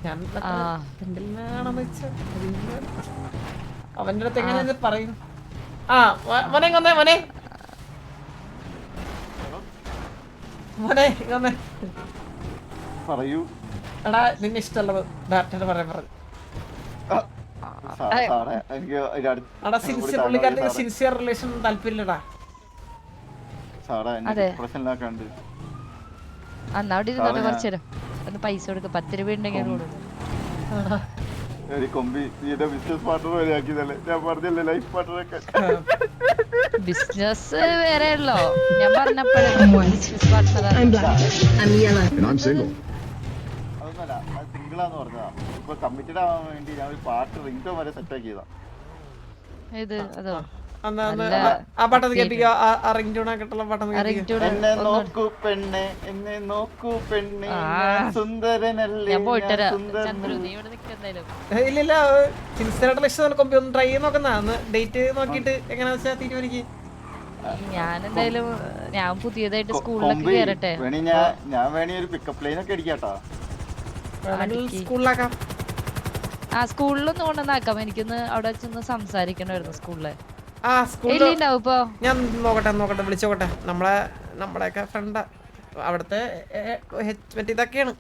ഞാൻ അവന്റെ അടുത്ത് എങ്ങനെ പറയും. ആ മോനെ കൊന്നേ മോനെ മോനെ കൊന്നേ പറയൂ. എടാ നിന്നെ ഇഷ്ടമുള്ളത് ഡയറക്ടർ പറയാൻ പറഞ്ഞു. എടാ പുള്ളിക്കാരത്തിന് സിൻസിയർ റിലേഷൻ താല്പര്യമില്ലടാ. പൈസ കൊടുക്ക 10 രൂപ ഉണ്ടെങ്കിൽ ബിസിനസ് വേറെ ഉള്ളോ ഞാൻ പറഞ്ഞപ്പോഴേ ബിസിനസ് പാർട്ട്ണർ സിംഗിളാന്ന് പറഞ്ഞതാ. ഇപ്പൊ കമ്മിറ്റഡ് ആവാൻ വേണ്ടി ഞാൻ ഒരു പാട്ട് റിംഗ്ടോൺ വരെ സെറ്റ് ആക്കിയതാ. ഇത് അതോ ആ പാട്ടത് കേൾപ്പിക്കുക. ആ റിംഗ് ടൂൺ ആക്കിട്ടുള്ള പാട്ടൊന്ന് കേൾപ്പിക്കുക. എന്നെ നോക്കൂ പെണ്ണെ എന്നെ നോക്കൂ പെണ്ണെ സുന്ദരനല്ലേ ഇല്ലില്ല സിൻസിയറായിട്ടുള്ള ഇഷ്ടം കൊമ്പി ഒന്ന് ട്രൈ ചെയ്ത് നോക്കുന്ന ഡേറ്റ് നോക്കിട്ട് എങ്ങനെയാ വെച്ചാൽ തീരുമാനിക്കും. ഞാൻ എന്തായാലും ഞാൻ പുതിയതായിട്ട് സ്കൂളിലൊക്കെ കേറട്ടെ. ഞാൻ വേണേ ഒരു പിക്കപ്പ് ലൈൻ ഒക്കെ അടിക്കാട്ടോ. സ്കൂളിലാക്കാം. ആ സ്കൂളിലൊന്നും കൊണ്ടുവന്നാക്കാം. എനിക്കൊന്ന് അവിടെ വെച്ചൊന്ന് സംസാരിക്കണമായിരുന്നു സ്കൂളില്. ആ സ്കൂളിൽ ഞാൻ നോക്കട്ടെ വിളിച്ചോട്ടെ. നമ്മളെയൊക്കെ ഫ്രണ്ടാ അവിടുത്തെ മറ്റേ ഇതൊക്കെയാണ്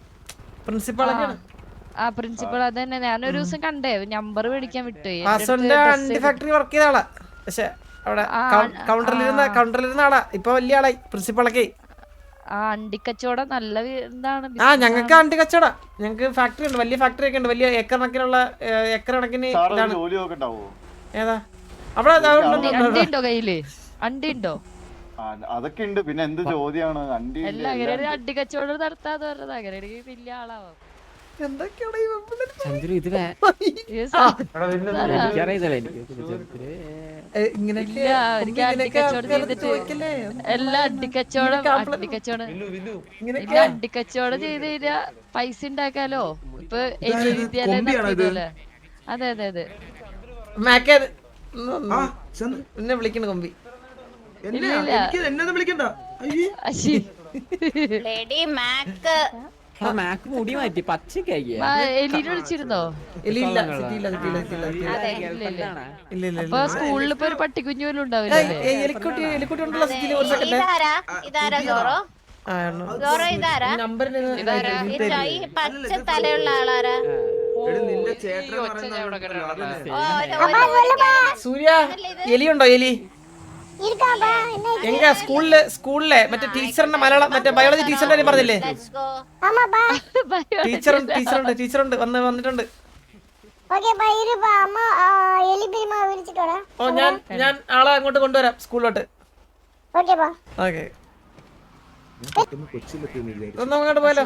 പ്രിൻസിപ്പളൊക്കെയാണ്. ആ പ്രിൻസിപ്പൾ അത് തന്നെ. ഞാനൊരു ദിവസം കണ്ടേ നമ്പർ മേടിക്കാൻ വിട്ടുപോയി. അണ്ടി ഫാക്ടറി വർക്ക് ചെയ്ത ആളാ. പക്ഷെ അവിടെ കൗണ്ടറിലിരുന്ന ആളാ. ഇപ്പൊ വലിയ ആളായി പ്രിൻസിപ്പളൊക്കെ. ആ അണ്ടിക്കച്ചവടം നല്ല എന്താണ്. ആ ഞങ്ങൾക്ക് അണ്ടി കച്ചവടം. ഞങ്ങൾക്ക് ഫാക്ടറി ഉണ്ട്, വലിയ ഫാക്ടറി ഒക്കെ ഉണ്ട്. വലിയ ഏക്കർ കണക്കിന് ഇതാണ്. ഏതാ അവിടെ അണ്ടിയുണ്ടോ കയ്യില്? അണ്ടിയുണ്ടോ? അതൊക്കെ ഉണ്ട്. പിന്നെ എന്ത് ചോദ്യമാണ് അണ്ടി കച്ചവടം നടത്താന്ന് പറഞ്ഞത്. അങ്ങനെ വലിയ ആളാവാം. എല്ലാ അണ്ടിക്കച്ചവടം ചെയ്ത് കഴിഞ്ഞാ പൈസ ഉണ്ടാക്കാലോ. ഇപ്പൊ അതെ അതെ അതെ എന്നെ വിളിക്കണ കൊമ്പി. മുടി മാറ്റി പച്ചക്കായി എലീനെ വിളിച്ചിരുന്നോ? അപ്പൊ സ്കൂളിൽ ഇപ്പൊ ഒരു പട്ടിക്കുഞ്ഞു പോലും ഉണ്ടാവില്ല. പച്ച തലയുള്ള ആളാരാ? സൂര്യ എലിയുണ്ടോ? എലി എങ്ക സ്കൂളിലെ മറ്റേ ടീച്ചറിന്റെ മലയാളം മറ്റേ ബയോളജി ടീച്ചറിന്റെ പറഞ്ഞില്ലേ? ടീച്ചറുണ്ട് വന്നിട്ടുണ്ട്. ഓ ഞാൻ ആളെ അങ്ങോട്ട് കൊണ്ടുവരാം സ്കൂളിലോട്ട്. ഓക്കെ ഒന്ന് അങ്ങോട്ട് പോയാലോ?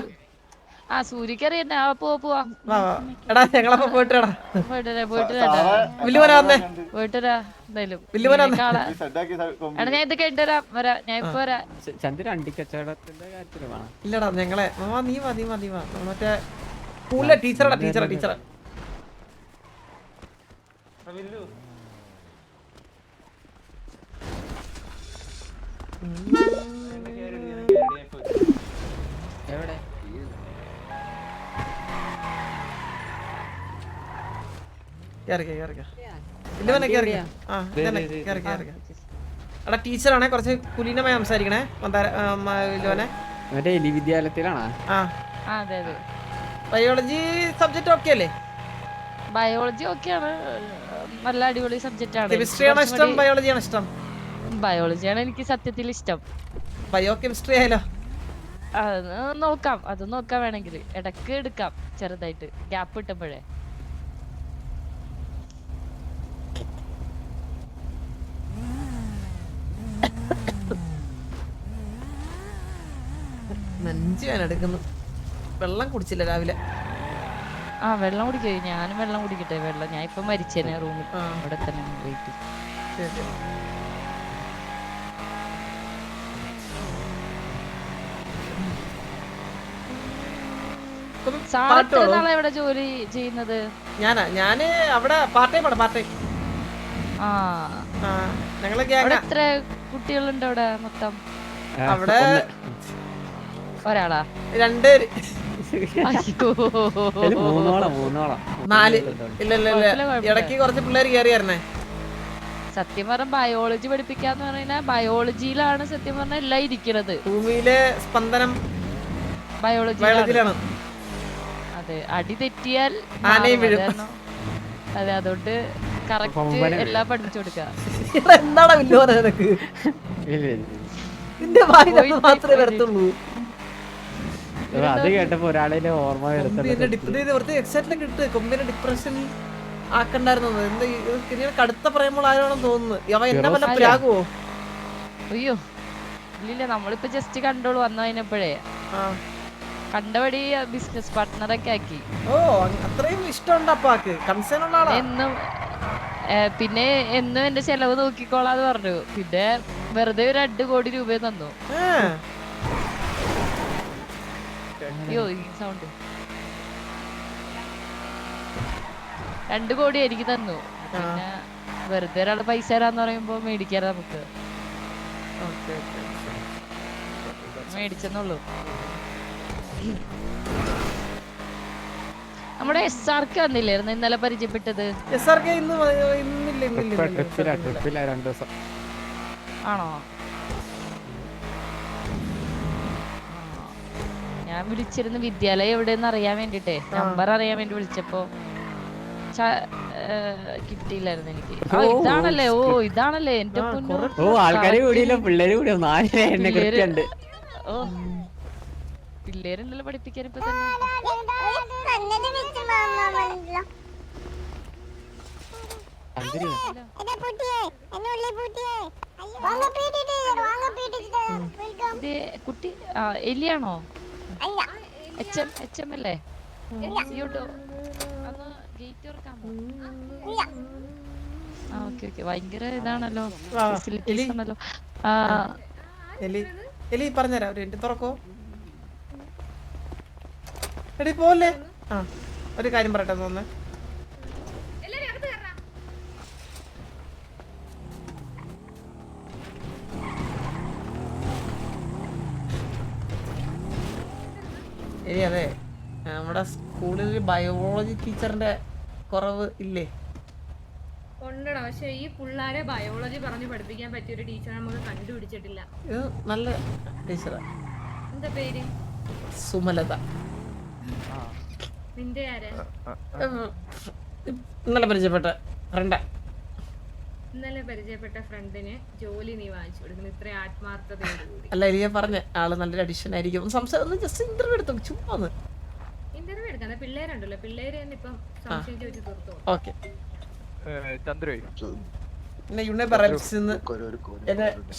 ആ സൂര്യക്കറിയന്നെ. പോവാ. എടാ ഞങ്ങളപ്പോ പോയിട്ടാ വില്ലുവനാ വന്നേ. പോയിട്ടരാ എന്തായാലും. വില്ലുവനാ ഞാൻ ഇത് കേട്ടുവരാം. ഞാൻ ഇപ്പൊ വരാം. ചന്ദ്ര അണ്ടിക്കച്ചവടത്തിന്റെ കാര്യത്തിലാണ്. ഇല്ലടാ ഞങ്ങളെ നീ വാ മറ്റേ സ്കൂളിലെ ടീച്ചറാ. എവിടെ എടാ ടീച്ചറാണേ, കുറച്ച് കുലീനമായി സംസാരിക്കണേ. എലി വിദ്യാലയത്തിലാണോ? ബയോളജി സബ്ജക്ട് ഓക്കെ അല്ലേ? ബയോളജി ഓക്കെയാണ്. നല്ല അടിപൊളി സബ്ജക്റ്റ് ആണ്. കെമിസ്ട്രിയാണോ ഇഷ്ടം ബയോളജിയാണോ ഇഷ്ടം? ബയോളജിയാണ് എനിക്ക് സത്യത്തിൽ ഇഷ്ടം. ബയോ കെമിസ്ട്രി ആയാലോ? അത് നോക്കാം വേണമെങ്കിൽ. ഇടക്ക് എടുക്കാം ചെറുതായിട്ട് ഗ്യാപ്പ് കിട്ടുമ്പോഴേ. നെഞ്ച് വേനെടുക്കുന്നു. വെള്ളം കുടിച്ചില്ല രാവിലെ. വെള്ളം കുടിക്കേ. ഞാനും വെള്ളം കുടിക്കട്ടെ. ഞാൻ ഇപ്പൊ മരിച്ചേനെ റൂമിൽ അവിടെ തന്നെ പോയിട്ട്. എവിടെ ജോലി ചെയ്യുന്നത്? ഞാന് അവിടെ പാർട്ട് ടൈം. എത്ര കുട്ടികളുണ്ട് അവിടെ മൊത്തം? അവിടെ ഒരാളാ? 2 പേര്. അയ്യോ ഇതില് മൂന്നോളം 4 ഇല്ല ഇടയ്ക്ക് കുറച്ച് പിള്ളേർ കയറിയായിരുന്നേ. സത്യം പറഞ്ഞ ബയോളജി പഠിപ്പിക്കാന്ന് പറഞ്ഞാൽ ബയോളജിയിലാണ് സത്യം പറഞ്ഞ എല്ലാം ഇരിക്കുന്നത്. ഭൂമിയിലെ സ്പന്ദനം ബയോളജിയിലാണ്. അതെ, അടി തെറ്റിയാൽ ആനയും വീഴും. അതെ, അതുകൊണ്ട് കറക്റ്റ് എല്ലാം പഠിപ്പിച്ചു കൊടുക്കുക. എന്താണ് നിനക്ക് നിന്റെ വായിൽ മാത്രമേ വരത്തുള്ളൂ. അത് കേട്ടപ്പോ ഒരാളിനെ ഓർമ്മ കൊമ്പിനെ ഡിപ്രഷൻ ആക്കണ്ടായിരുന്നത്. എന്താ കടുത്ത പറയുമ്പോൾ ആരാണെന്ന് തോന്നുന്നു. അവൻ എന്നെ വല്ല പ്രാകുവോ? അയ്യോ ഇല്ല, നമ്മളിപ്പോ ജസ്റ്റ് കണ്ടോളൂ വന്നു കഴിഞ്ഞപ്പോഴേ കണ്ടപടി ബിസിനസ് പാർട്ട്ണറൊക്കെ ആക്കി. ഓ, അത്രയും ഇഷ്ടമുണ്ട് അപ്പാക്ക്. കൺസേൺ ഉള്ള ആളാ. പിന്നെ എന്നും എന്റെ ചെലവ് നോക്കിക്കോളാന്ന് പറഞ്ഞു. പിന്നെ വെറുതെ ഒരു 2 കോടി രൂപ തന്നു. അയ്യോ ഈ സൗണ്ട് 2 കോടി എനിക്ക് തന്നു. പിന്നെ വെറുതെ ഒരാള് പൈസ തരാന്ന് പറയുമ്പോ മേടിക്കാറ് നമുക്ക്. മേടിച്ചെന്നുള്ളൂ. നമ്മുടെ SRK വന്നില്ലായിരുന്നു ഇന്നലെ പരിചയപ്പെട്ടത്? ആണോ? ഞാൻ വിളിച്ചിരുന്നു വിദ്യാലയം എവിടെയെന്ന് അറിയാൻ വേണ്ടിട്ടേ, നമ്പർ അറിയാൻ വേണ്ടി വിളിച്ചപ്പോ കിട്ടിയില്ലായിരുന്നു എനിക്ക്. ഇതാണല്ലേ? ഓ ഇതാണല്ലേ എന്റെ പൊന്നു. ആൾക്കാര് കൂടിയില്ല, പിള്ളേര് കൂടിയോ? ഓ പിള്ളേരുണ്ടല്ലോ പഠിപ്പിക്കാൻ ഇപ്പൊ തന്നെ. കുട്ടി എലിയാണോ? HM അല്ലേ? ഭയങ്കര ഇതാണല്ലോ, ഫെസിലിറ്റീസ് ആണല്ലോ. എലി പറഞ്ഞുതരാം. ഒരു മിനിറ്റ് തുറക്കോ. എടി പോലെ ഒരു കാര്യം പറയട്ടെ. തോന്നുന്നു എലി, അതെ നമ്മുടെ സ്കൂളിൽ ബയോളജി ടീച്ചറിന്റെ കുറവ് ഇല്ലേ? ഉണ്ടോ? പക്ഷെ ഈ പിള്ളേരെ ബയോളജി പറഞ്ഞു പഠിപ്പിക്കാൻ പറ്റിയ ഒരു ടീച്ചറെ നമുക്ക് കണ്ടുപിടിച്ചിട്ടില്ല. ഇത് നല്ല ടീച്ചറാ. എന്താ പേര്? സുമലത. നിന്റെ ആരാ? ഇന്നലെ പരിചയപ്പെട്ട ഫ്രണ്ടാ. ഇന്നലെ പരിചയപ്പെട്ട ഫ്രണ്ടിന് ജോലി നീ വാങ്ങിച്ചു കൊടുക്കുന്നു ഇത്ര ആത്മാർത്ഥതയോടുകൂടി? അല്ല, എലിയ പറഞ്ഞ ആള് നല്ലൊരു അഡിഷൻ ആയിരിക്കും. സംസാരം ജസ്റ്റ് ഇന്റർവ്യൂ എടുത്തു, ചുമ്മാ ഇന്റർവ്യൂ എടുക്കാൻ പിള്ളേരുണ്ടല്ലോ, പിള്ളേര് തന്നെ ഇപ്പം സംശയം ചോദിച്ചു തീർത്തു. ഓക്കെ.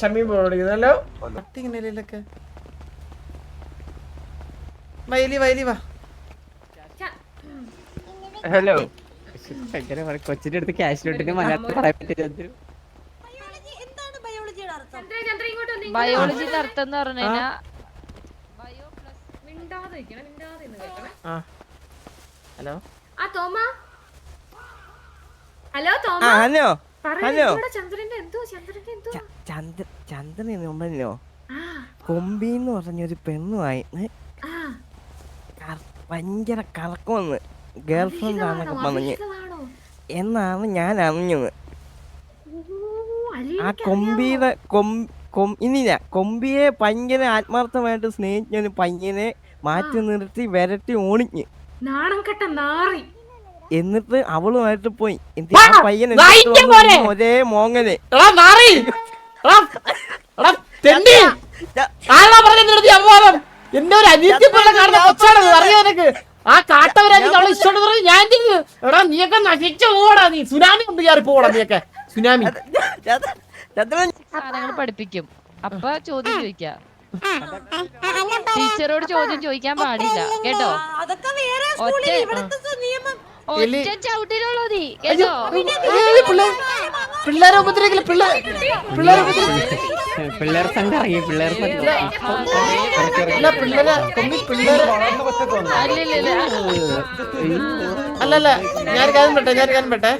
ഷമീം പോടിക്കുന്നല്ലോ. ഇങ്ങനെയൊക്കെ വയലി വാ. ഹലോ. കൊച്ചിന്റെ അടുത്ത് ക്യാഷിലോട്ട് പറയാൻ പറ്റില്ല. ബയോളജിയുടെ അർത്ഥം എന്ന് പറഞ്ഞു കഴിഞ്ഞാൽ ഹലോ ഹലോ ഹലോ ഹലോ ചന്ദ്രനോ കൊമ്പിന്ന് പറഞ്ഞൊരു പെണ്ണുമായി ഭയങ്കര കറക്കമെന്ന് ഗേൾ ഫ്രണ്ട് ആണെന്നൊക്കെ പറഞ്ഞ് എന്നാണ് ഞാൻ അറിഞ്ഞത്. ആ കൊമ്പിയുടെ ഇനില്ല, കൊമ്പിയെ ഭയങ്കര ആത്മാർത്ഥമായിട്ട് സ്നേഹിച്ചൊരു പയ്യനെ മാറ്റി നിർത്തി വിരട്ടി ഓണിഞ്ഞ് എന്നിട്ട് അവളുമായിട്ട് പോയി. പയ്യൻ ഒരേ മോങ്ങല്. എന്റെ ഒരു അനിയത്തിപ്പുള്ള കാണുന്ന കൊച്ചാണത്, അറിയോ നിനക്ക്? ആ കാട്ടവരാജ് അവളെ ഇഷ്ടം പറഞ്ഞു. ഞാൻ എടാ നീയൊക്കെ നശിച്ചു പോടാ, നീ സുനാമി കൊണ്ട് കയറി പോടാ, നീയൊക്കെ സുനാമി. സാധനങ്ങൾ പഠിപ്പിക്കും. അപ്പൊ ചോദ്യം ചോദിക്കാം. ടീച്ചറോട് ചോദ്യം ചോദിക്കാൻ പാടില്ല കേട്ടോ. ഒറ്റ ചവിട്ടിനുള്ളൂ നീ കേട്ടോ. പിള്ളേരെ ഉപദ്രവിക്കില്ല, പിള്ളേരെ പിള്ളേർ സംഘം ഇറങ്ങി, പിള്ളേർ സംഘം ഇല്ല, പിള്ളേരെ കൊമ്പി, പിള്ളേരെ അല്ലല്ല, ഞാൻ കാര്യം പെട്ടെ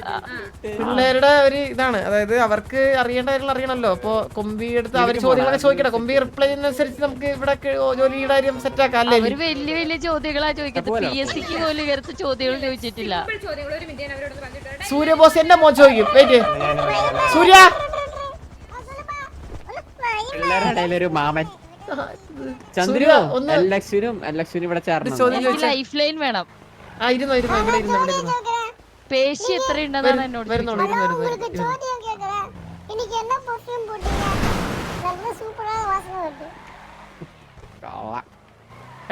പിള്ളേരുടെ ഒരു ഇതാണ്, അതായത് അവർക്ക് അറിയേണ്ട കാര്യങ്ങൾ അറിയണല്ലോ. അപ്പൊ കൊമ്പി എടുത്ത് അവര് ചോദ്യങ്ങളൊക്കെ ചോദിക്കട്ടെ, കൊമ്പി റിപ്ലൈ ചെയ്യുന്നതനുസരിച്ച് നമുക്ക് ഇവിടെ ജോലിയുടെ കാര്യം സെറ്റ് ആക്കാം അല്ലേ? അവര് വലിയ വലിയ ചോദ്യങ്ങളാ ചോദിക്കുന്നത്, PSC ക്ക് പോലും ഇങ്ങനത്തെ ചോദ്യങ്ങൾ ചോദിച്ചിട്ടില്ല. ചോദ്യങ്ങൾ ഒരു മിനിറ്റ് ഞാൻ അവരോട് പറഞ്ഞിട്ടുണ്ട്. സൂര്യ ബോസ് എന്റെ മോൻ ചോദിക്കും. വെയിറ്റ് സൂര്യ, പിള്ളേരുടെ ഇടയിലൊരു മാമൻ ചന്ദ്രു ലക്ഷ്മിനും ഇവിടെ ചേർന്നു. എനിക്ക് ലൈഫ് ലൈൻ വേണം. ഇരുന്നോ ഇവിടെ ഇരുന്നു. പേശി എത്ര ഉണ്ടെന്നാണ് എന്നോട് വരുന്നോളൂ. எனக்கு என்ன பர்ஃப்யூம் போட்டீங்க? நல்ல சூப்பரா வாசனை வருது.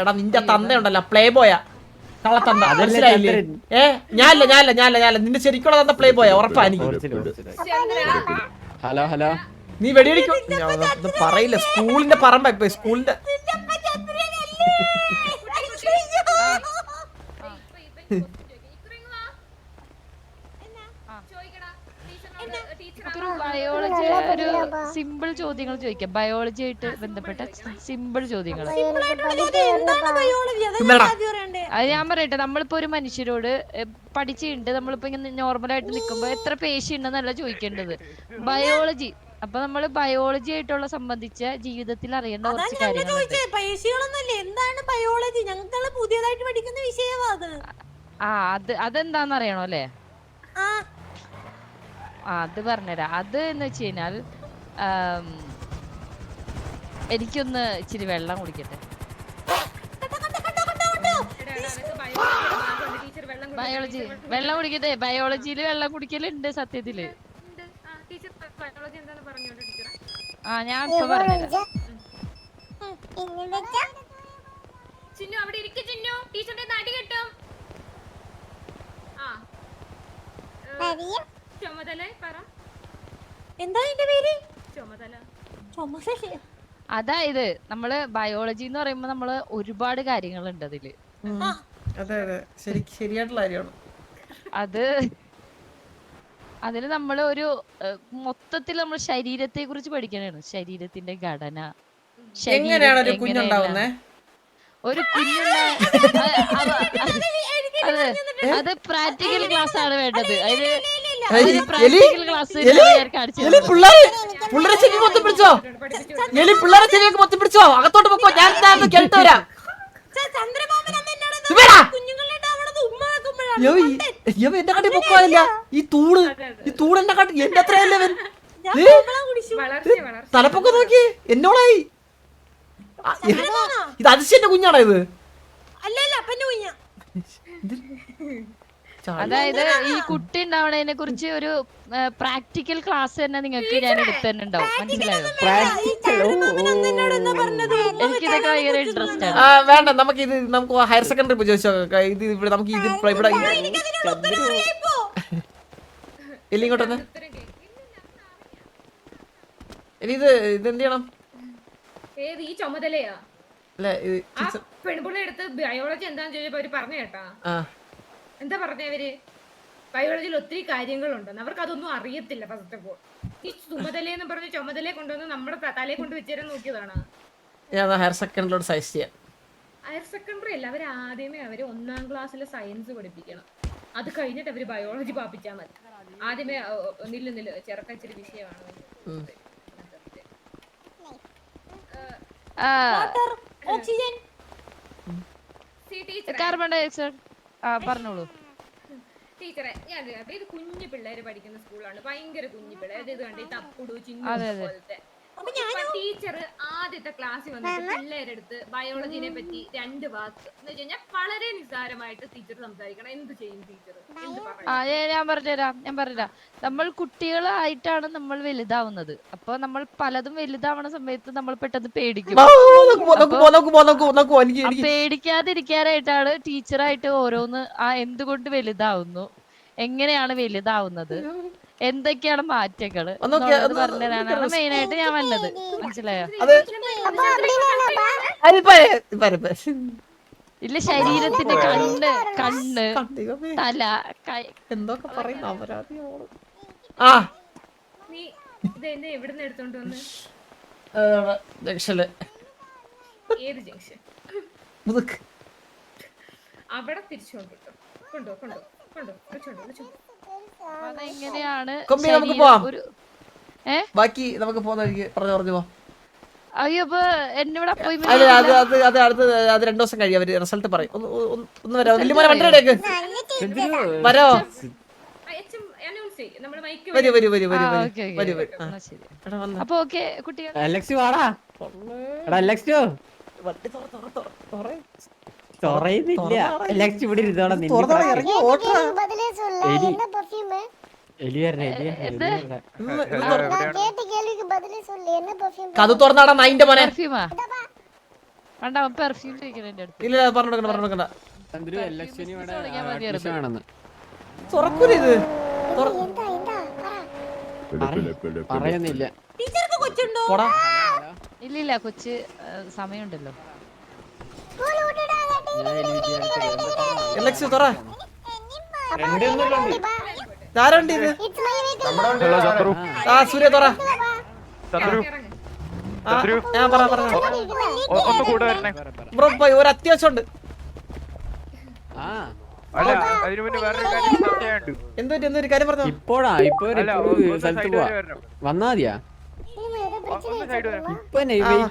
എടാ നിന്റെ തന്ത ഉണ്ടല്ലോ, പ്ലേ ബോയാ, കള്ളത്തന്ത, മനസ്സിലായില്ലേ? ഞാനല്ല നിന്റെ ശരിക്കുള്ള തന്ത പ്ലേ ബോയാ, ഉറപ്പാ എനിക്ക്. ഹലോ നീ വെടിയടിക്കും പറയില്ല, സ്കൂളിന്റെ പറമ്പ ഇപ്പൊ സ്കൂളിന്റെ. ബയോളജി ഒരു സിമ്പിൾ ചോദ്യങ്ങൾ ചോദിക്കാം, ബയോളജി ആയിട്ട് ബന്ധപ്പെട്ട സിമ്പിൾ ചോദ്യങ്ങൾ. അത് ഞാൻ പറയട്ടെ, നമ്മളിപ്പോ ഒരു മനുഷ്യരോട് പഠിച്ചിട്ടുണ്ട്, നമ്മളിപ്പോ ഇങ്ങനെ നോർമലായിട്ട് നിൽക്കുമ്പോ എത്ര പേശി ഉണ്ടെന്നല്ല ചോദിക്കേണ്ടത്, ബയോളജി. അപ്പൊ നമ്മള് ബയോളജി ആയിട്ടുള്ള സംബന്ധിച്ച ജീവിതത്തിൽ അറിയേണ്ട കുറച്ച് കാര്യങ്ങളുണ്ട്. അതെന്താന്ന് അറിയണോ അല്ലേ? അത് പറഞ്ഞുതരാം. അത് എന്ന് വെച്ച് കഴിഞ്ഞാൽ എനിക്കൊന്ന് ഇച്ചിരി വെള്ളം കുടിക്കട്ടെ. ബയോളജി വെള്ളം കുടിക്കട്ടെ. ബയോളജിയിൽ വെള്ളം കുടിക്കലുണ്ട് സത്യത്തില്. ഞാൻ ഇപ്പൊ പറഞ്ഞുതരാം. ചിന്നു അവിടെ ഇരിക്ക്, ചിന്നു ടീച്ചറിന്റെ നാട്ടി കിട്ടും. ചുമതല പറ. എന്താ ഇതിന്റെ പേര്? ചുമതല. അതായത് നമ്മള് ബയോളജി എന്ന് പറയുമ്പോ നമ്മള് ഒരുപാട് കാര്യങ്ങളുണ്ട് അതില്. അതെ ശരിയായിട്ടുള്ള കാര്യമാണ് അത്. അതില് നമ്മള് ഒരു മൊത്തത്തിൽ നമ്മൾ ശരീരത്തെ കുറിച്ച് പഠിക്കണാണ്. ശരീരത്തിന്റെ ഘടന, എങ്ങനെയാണ് ഒരു കുഞ്ഞുണ്ടാവുന്നേ? ഒരു അത് പ്രാക്ടിക്കൽ ക്ലാസ് ആണ് വേണ്ടത്. പിള്ളേരെ ചെവിക്ക് മൊത്തം പിടിച്ചോ, അകത്തോട്ട് പൊക്കോ, ഞാൻ കേട്ട് വരാം. എന്റെ കാട്ടി പൊക്കോല്ല, ഈ തൂണ് എന്റെ കാട്ടി എന്റെ അത്രയല്ലേ അവൻ. തലപ്പൊക്കെ നോക്കി എന്നോടായി. ഇത് അതിശയന്റെ കുഞ്ഞാണോ ഇത്? അതായത് ഈ കുട്ടി ഉണ്ടാവണതിനെ കുറിച്ച് ഒരു പ്രാക്ടിക്കൽ ക്ലാസ് തന്നെ നിങ്ങൾക്ക് ഞാൻ എടുത്തു തന്നെ ഉണ്ടാവും. മനസ്സിലായോ? എനിക്കിതൊക്കെ ഭയങ്കര ഇൻട്രസ്റ്റ് ആണ്. വേണ്ട, നമുക്ക് ഹയർ സെക്കൻഡറി പോയി ചോദിച്ചോ. ഇത് ഇവിടെ നമുക്ക് ഇത് ഇവിടെ ഇങ്ങോട്ടൊന്ന് ഇനി ഇതെന്ത് ചെയ്യണം? ഏത് ഈ ചുമതലയാ? പെൺപിള്ളേ എടുത്ത് ബയോളജി എന്താന്ന് ചോദിച്ചപ്പോ അവര് പറഞ്ഞു കേട്ടാ. എന്താ പറഞ്ഞവര്? ബയോളജിയിൽ ഒത്തിരി കാര്യങ്ങളുണ്ടെന്ന്, അവർക്ക് അതൊന്നും അറിയത്തില്ല. ഫസ്റ്റ് ഓഫ് ഓൾ ഈ ചുമതലയെന്ന് പറഞ്ഞ ചുമതലയെ കൊണ്ടുവന്ന് നമ്മുടെ തലയെ കൊണ്ട് വെച്ചേരാൻ നോക്കിയതാണ്. ഹയർ സെക്കൻഡറിലോട്ട് സൈസ് ചെയ്യാം. ഹയർ സെക്കൻഡറി അല്ല, അവർ ആദ്യമേ 1ാം ക്ലാസ്സിലെ സയൻസ് പഠിപ്പിക്കണം. അത് കഴിഞ്ഞിട്ട് അവര് ബയോളജി പാപ്പിച്ചാൽ മതി. ആദ്യമേ നില്ല് ചെറുക്കച്ചിരി വിഷയമാണ്. കാർബൺ ഡയോക്സൈഡ് പറഞ്ഞോളൂ ടീച്ചറെ. ഞാൻ ഇത് കുഞ്ഞു പിള്ളേര് പഠിക്കുന്ന സ്കൂളാണ്, ഭയങ്കര കുഞ്ഞു പിള്ളേർ. ഇത് കണ്ട് ഈ തപ്പുടു ചിന്നു പോലത്തെ. ടീച്ചർ ആദ്യത്തെ ക്ലാസ്സിൽ വന്നിട്ട് പിള്ളേരെടുത്ത് ബയോളജിനെ പറ്റി 2 വാക്ക് എന്ന് വെച്ച് കഴിഞ്ഞാൽ വളരെ നിസ്സാരമായിട്ട് ടീച്ചർ സംസാരിക്കണം. എന്ത് ചെയ്യും ടീച്ചർ? ഞാൻ പറഞ്ഞുതരാം. നമ്മൾ കുട്ടികളായിട്ടാണ് നമ്മൾ വലുതാവുന്നത്. അപ്പൊ നമ്മൾ പലതും വലുതാവണ സമയത്ത് നമ്മൾ പെട്ടെന്ന് പേടിക്കും. പേടിക്കാതിരിക്കാനായിട്ടാണ് ടീച്ചറായിട്ട് ഓരോന്ന് എന്തുകൊണ്ട് വലുതാവുന്നു, എങ്ങനെയാണ് വലുതാവുന്നത്, എന്തൊക്കെയാണ് മാറ്റങ്ങള് പറഞ്ഞുതരാനാണ് മെയിൻ ആയിട്ട് ഞാൻ വന്നത്. മനസ്സിലായോ? ഇല്ല, ശരീരത്തിന്റെ കണ്ണ് തല എന്തൊക്കെ പറയുന്ന നീ ഇത് എന്നെ എവിടുന്ന് എടുത്തോണ്ട് വന്ന്? ജംഗ്ഷനില് ഏത് ജംഗ്ഷൻ? മുതുക്ക്. അവിടെ തിരിച്ചു കൊണ്ടോ കൊണ്ടോ കൊണ്ടോ കൊണ്ടോ വിളിച്ചോണ്ടോ. അതെങ്ങനെയാണ് കൊമ്പി നമുക്ക് പോവാം. ഒരു ബാക്കി നമുക്ക് പോകുന്ന വഴിക്ക് പറഞ്ഞു പോ. അയ്യോ അപ്പൊ എന്നോട് അല്ല അപ്പോയിന്റ്മെന്റ് അത് അടുത്ത് 2 ദിവസം കഴിയും അവര് റിസൾട്ട് പറയും. ഒന്ന് വരാം. വലിയ വണ്ടി റെഡിയാക്ക്. വരോ? അനൗൺസ് ചെയ്യ്. നമ്മള് മൈക്ക് വരൂ. അപ്പൊ ഓക്കെ കുട്ടികൾ അലക്സ് വാടാ. എടാ അലക്സ് വണ്ടി തുറയുന്നില്ല. അലക്സ് ഇവിടെ ഇരുന്നോടാ. ഇറങ്ങി ഓട്ടാ. பதிலே சொல்லு என்ன பெர்ஃப்யூம் എലി വരണേ கேட்ட கேள்விக்கு பதிலே சொல்லு என்ன பெர்ஃப்யூம் കഥ തുറന്നാടാ നായിന്റെ മോനെ. പെർഫ്യൂമാ വേണ്ട അവൻ പെർഫ്യൂം ചോദിക്കണം എന്റെ അടുത്ത്. ഇല്ല പറഞ്ഞു കൊടുക്കണ്ട. ചന്ദ്രു അലക്സിന് ഇവിടെ അഡ്മിഷൻ വേണമെന്ന് തുറക്കൂല ഇത്. എന്താ പറ പറയുന്നില്ല. പോടാ. ഇല്ലില്ല കൊച്ച് സമയമുണ്ടല്ലോ. ஸ்கூல் விட்டுடா എലക്സ് തുറ. ആരുണ്ട് ഇത്? இட்ஸ் மை வீக் ആ സൂര്യ തുറ. ഞാൻ പറഞ്ഞു ബ്രോ പോയി ഒരു അത്യാവശ്യമുണ്ട്. എന്തൊരു കാര്യം പറഞ്ഞു. ഇപ്പൊ സ്ഥലത്ത് പോവാ. വന്നാ മതിയാ.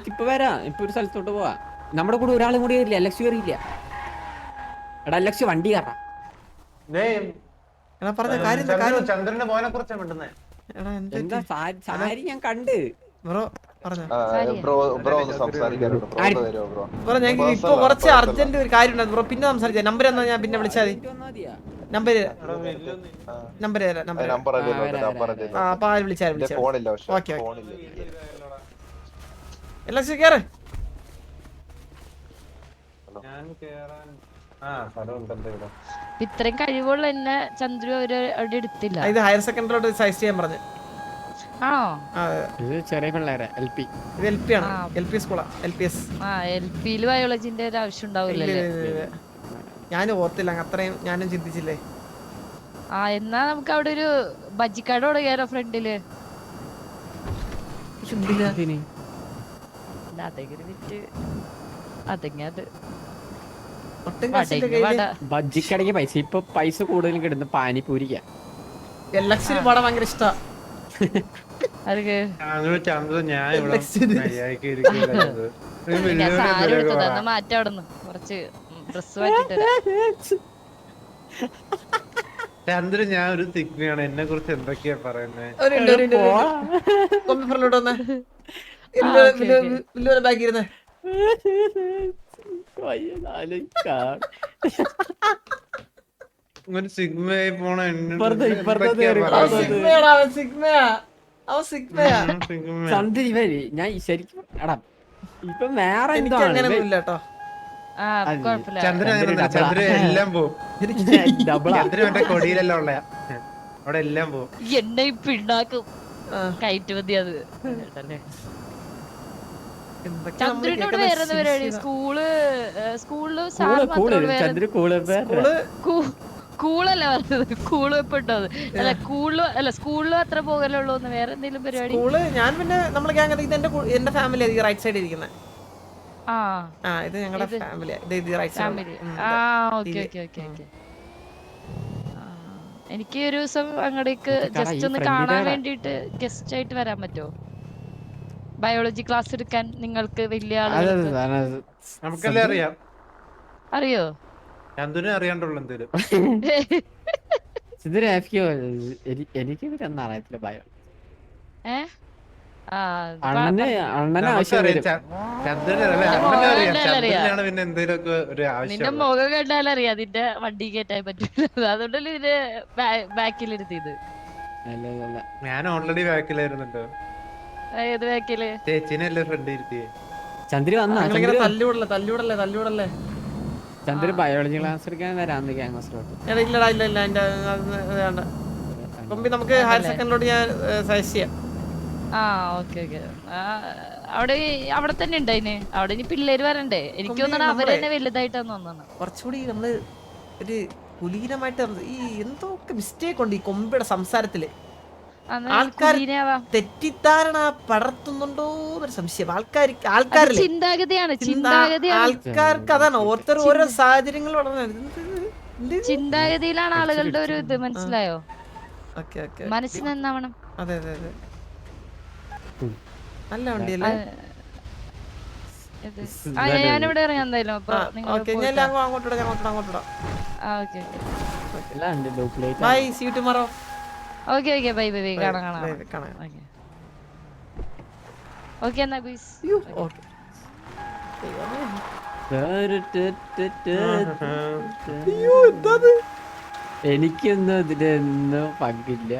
ഇപ്പൊ വരാം. ഇപ്പൊ ഒരു സ്ഥലത്തോട്ട് പോവാ. നമ്മുടെ കൂടെ ഒരാളും കൂടി കയറില്ല. അലക്സ് കയറിയില്ല. എടാ അലക്സ് വണ്ടി കയറാം. പറഞ്ഞ കാര്യം ചന്ദ്രന്റെ മോനെ കുറിച്ചാണ് എന്താ സാരി ഞാൻ കണ്ട്. ബ്രോ പറഞ്ഞു. ബ്രോ ഞങ്ങൾക്ക് ഇപ്പൊ കുറച്ച് അർജന്റ് ഒരു കാര്യം ഉണ്ടായിരുന്നു ബ്രോ. പിന്നെ സംസാരിക്കാം. നമ്പർ എന്നാ ഞാൻ പിന്നെ വിളിച്ചാൽ മതി. നമ്പർ അപ്പൊ ആര് വിളിച്ചാൽ ഓക്കെ എല്ലാം കേറ്. ഇത്രയും കഴിവുള്ള എന്നെ ചന്ദ്രു അവര് അവിടെ എടുത്തില്ല. ഇത് ഹയർ സെക്കൻഡറിലോട്ട് സൈസ് ചെയ്യാൻ പറഞ്ഞു. ആണോ? ഇത് ചെറിയ പിള്ളേരെ LP. ഇത് LP ആണ്. LP സ്കൂളാ. LPS. LPയില് ബയോളജിന്റെ ഒരു ആവശ്യം ഉണ്ടാവില്ലല്ലേ? ഞാൻ ഓർത്തില്ല. അത്രയും ഞാനും ചിന്തിച്ചില്ലേ. എന്നാ നമുക്ക് അവിടെ ഒരു ബജ്ജിക്കട തുടങ്ങിയാലോ ഫ്രണ്ടില്? ബജ്ജിക്കടയ്ക്ക് പൈസ ഇപ്പൊ പൈസ കൂടുതലും കിട്ടുന്ന പാനിപൂരിക്ക. എലക്ഷന് പാടാൻ ഭയങ്കര ഇഷ്ടാ. സാരി എടുത്തത് മാറ്റി അവിടെ നിന്ന് കുറച്ച് ഡ്രസ് മാറ്റിട്ട് ചന്ദ്രൻ ഞാൻ ഒരു തിഗ്മയാണ്. എന്നെ കുറിച്ച് എന്തൊക്കെയാ പറയുന്നത്? ബാക്കിരുന്നേ സിഗ്മയായി പോണ ഞാൻ ശരിക്കും എടാ ഇപ്പൊ വേറെ ചന്ദ്രൻ എല്ലാം പോവും. ചന്ദ്രൻ മറ്റേ കൊടിയിലെല്ലാം ഉള്ള അവിടെ എല്ലാം പോവും. എന്നെ ഇപ്പൊ ഉണ്ടാക്കും കയറ്റുമതി. അത് ചന്ദ്രനോട് വേറെ പരിപാടി. സ്കൂളില് കൂളല്ല പറഞ്ഞത്. കൂള് ഇപ്പൊ ഇട്ടത് അല്ല. സ്കൂളിലും അത്ര പോകലുള്ളൂ. വേറെ എന്തെങ്കിലും പരിപാടി? ഞാൻ പിന്നെ നമ്മളെ ഗ്യാങ് എന്റെ ഫാമിലി റൈറ്റ് സൈഡ് ഇരിക്കുന്നത്. ഇത് ഞങ്ങളുടെ ഫാമിലി. എനിക്ക് ഒരു ദിവസം അങ്ങടേക്ക് ജസ്റ്റ് ഒന്ന് കാണാൻ വേണ്ടിട്ട് ഗസ്റ്റ് ആയിട്ട് വരാൻ പറ്റുമോ? ബയോളജി ക്ലാസ് എടുക്കാൻ നിങ്ങൾക്ക് വലിയ നമുക്കെല്ലാം അറിയാം. അറിയോ? ചന്ദ്രനെ അറിയാണ്ടുള്ള എന്തേലും എനിക്ക് ഇവരൊന്നും അറിയത്തില്ല ബയോ. പിന്നെ എന്തേലൊക്കെ ഒരു ആവശ്യം. നിന്റെ മുഖം കണ്ടാലറിയാം നിന്റെ വണ്ടി കയറ്റാൻ പറ്റില്ല. അതുകൊണ്ടല്ലേ ഇതിന്റെ ബാക്കിലിരുത്തിയത്. ഞാൻ ഓൾറെഡി ബാക്കിലായിരുന്നല്ലോ. ഏത് ബാക്കില്? ചേച്ചിനല്ലേ ഫ്രണ്ട് ഇരുത്തിയേ. ചന്ദ്ര വന്നാ? തല്ലൂടല്ലേ. ചന്ദ്ര ബയോളജി ക്ലാസ് എടുക്കാൻ വരാന്ന് ക്യാമ്പസിലോട്ട്. നമുക്ക് ഹയർ സെക്കൻഡറിലോട്ട് ഞാൻ സജസ്റ്റ് ചെയ്യാം. അവിടെ തന്നെ ഉണ്ടായിന്. അവിടെ ഇനി പിള്ളേര് വരണ്ടേ? എനിക്ക് തോന്നണ അവര് തന്നെ വലുതായിട്ടാന്ന് തോന്നണം. കുറച്ചുകൂടി നമ്മള് ഒരു കുലീനമായിട്ട് ഈ എന്തൊക്കെ മിസ്റ്റേക്ക് ഉണ്ട് ഈ കൊമ്പിയുടെ സംസാരത്തില്. ആൾക്കാർ തെറ്റിദ്ധാരണ പടർത്തുന്നുണ്ടോ എന്നൊരു സംശയം. ആൾക്കാരില്ലേ ചിന്താഗതിയാണ് ആൾക്കാർക്ക് അതാണ് ഓരോരുത്തർ ഓരോ സാഹചര്യങ്ങൾ ചിന്താഗതിയിലാണ് ആളുകളുടെ ഒരു ഇത്, മനസ്സിലായോ? മനസ്സിന് നന്നാവണം. അതെ അതെ അതെ, നല്ല വണ്ടിയല്ലേ. ഞാനിവിടെ ഇറങ്ങാൻ എന്തായാലും. അപ്പൊ bye, see you tomorrow. Okay okay, bye bye, കാണാം. ഓക്കെ എന്നാ ഗുയ്സ്. എനിക്കൊന്നും ഇതിലൊന്നും പങ്കില്ല.